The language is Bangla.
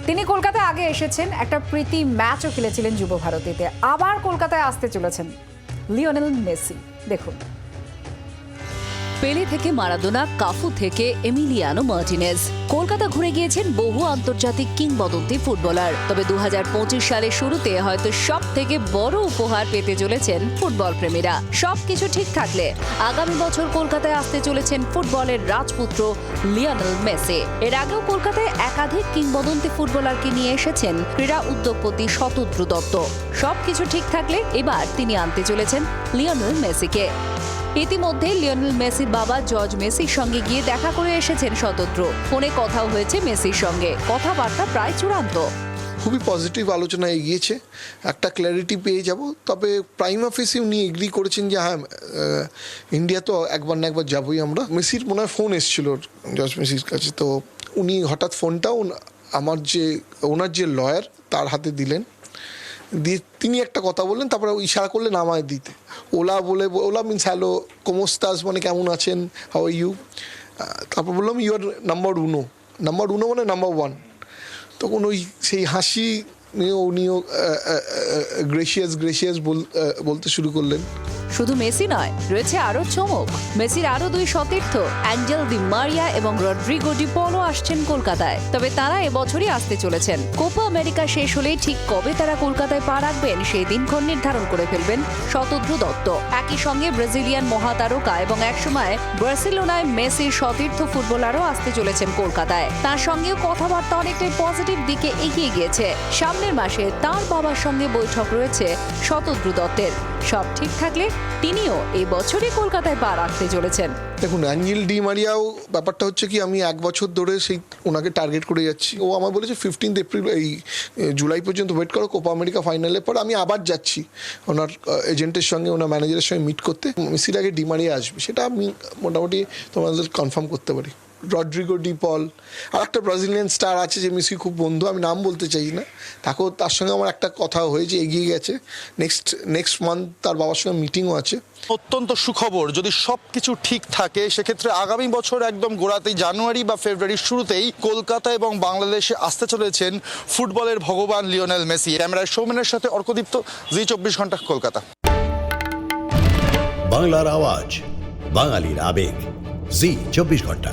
তিনি কলকাতায় আগে এসেছেন, একটা প্রীতি ম্যাচও খেলেছিলেন যুব ভারতীতে। আবার কলকাতায় আসতে চলেছেন লিওনেল মেসি। দেখুন, পেলে থেকে মারাদোনা, কাফু থেকে এমিলিয়ানো মার্টিনেজ, কলকাতা ঘুরে গিয়েছেন বহু আন্তর্জাতিক কিংবদন্তি ফুটবলার। তবে 2025 সালের শুরুতে হয়তো সব থেকে বড় উপহার পেতে চলেছেন ফুটবল প্রেমীরা। সবকিছু ঠিক থাকলে আগামী বছর কলকাতায় আসতে চলেছেন ফুটবলের রাজপুত্র লিওনেল মেসি। এর আগেও কলকাতায় একাধিক কিংবদন্তি ফুটবলারকে নিয়ে এসেছেন ক্রীড়া উদ্যোগপতি শতদ্রু দত্ত। সবকিছু ঠিক থাকলে এবার তিনি আনতে চলেছেন লিওনেল মেসিকে। ইতিমধ্যে লিওনেল মেসির বাবা জর্জ মেসির সঙ্গে গিয়ে দেখা করে এসেছেন শতদ্রু। ফোনে কথাও হয়েছে মেসির সঙ্গে, কথাবার্তা প্রায় চূড়ান্ত। খুবই পজিটিভ আলোচনা এগিয়েছে, একটা ক্ল্যারিটি পেয়ে যাব। তবে প্রাইম অফিসে উনি এগ্রি করেছেন যে হ্যাঁ, ইন্ডিয়া তো একবার না একবার যাবোই আমরা। মেসির মনে হয় ফোন এসেছিল জর্জ মেসির কাছে, তো উনি হঠাৎ ফোনটা ওনার যে লয়ার তার হাতে দিলেন, দিয়ে তিনি একটা কথা বললেন, তারপরে ইশারা করলেন আমায় দিতে। ওলা মিনস হ্যালো, কোমোস্তাস মানে কেমন আছেন, হাউ আর ইউ। তারপর বললাম ইউ আর নাম্বার উনো মানে নাম্বার ওয়ান। তখন সেই হাসি নিয়ে উনিও গ্রেসিয়াস বলতে শুরু করলেন। শুধু মেসি নয়, রয়েছে আরো চমক। মেসির আরো দুই সতীর্থ অ্যাঞ্জেল ডি মারিয়া এবং রড্রিগো ডি পলো আসছেন কলকাতায়। তবে তারা এবছরই আসতে চলেছেন। কোপা আমেরিকা শেষ হলেই ঠিক কবে তারা কলকাতায় পা রাখবেন সেই দিনক্ষণ নির্ধারণ করে ফেলবেন শতদ্রু দত্ত। একই সঙ্গে ব্রাজিলিয়ান মহাতারকা এবং একসময় বার্সেলোনায় মেসির সতীর্থ ফুটবলারও আসতে চলেছেন কলকাতায়। তার সঙ্গেও কথাবার্তা অনেকটাই পজিটিভ দিকে এগিয়ে গিয়েছে। সামনের মাসে তার বাবার সঙ্গে বৈঠক রয়েছে শতদ্রু দত্তের। সব ঠিক থাকলে তিনিও এই বছরই কলকাতায় পা রাখতে চলেছেন। দেখুন, অ্যাঞ্জেল ডি মারিয়াও ব্যাপারটা হচ্ছে কি, আমি এক বছর ধরে ওনাকে টার্গেট করে যাচ্ছি। ও আমার বলেছে 15 এপ্রিল এই জুলাই পর্যন্ত ওয়েট করো, কোপা আমেরিকা ফাইনালের পর আমি আবার যাচ্ছি ওনার এজেন্টের সঙ্গে, ওনার ম্যানেজারের সঙ্গে মিট করতে। মেসির আগে ডি মারিয়া আসবে, সেটা আমি মোটামুটি তোমাদের কনফার্ম করতে পারি। রড্রিগো ডি পল আর একটা ব্রাজিলিয়ান স্টার আছে যে মেসি খুব বন্ধু, আমি নাম বলতে চাই না, তার সঙ্গে আমার একটা কথা হয়েছে, এগিয়ে গেছে। নেক্সট মান্থ তার বাবার সঙ্গে মিটিংও আছে। অত্যন্ত সুখবর, যদি সবকিছু ঠিক থাকে সেক্ষেত্রে আগামী বছর একদম গোড়াতেই জানুয়ারি বা ফেব্রুয়ারির শুরুতেই কলকাতা এবং বাংলাদেশে আসতে চলেছেন ফুটবলের ভগবান লিওনেল মেসি। ক্যামেরায় সৌমেনের সাথে অর্কদীপ্ত, জি 24 ঘন্টা, কলকাতা। বাংলার আওয়াজ, বাঙালির আবেগ, জি 24 ঘন্টা।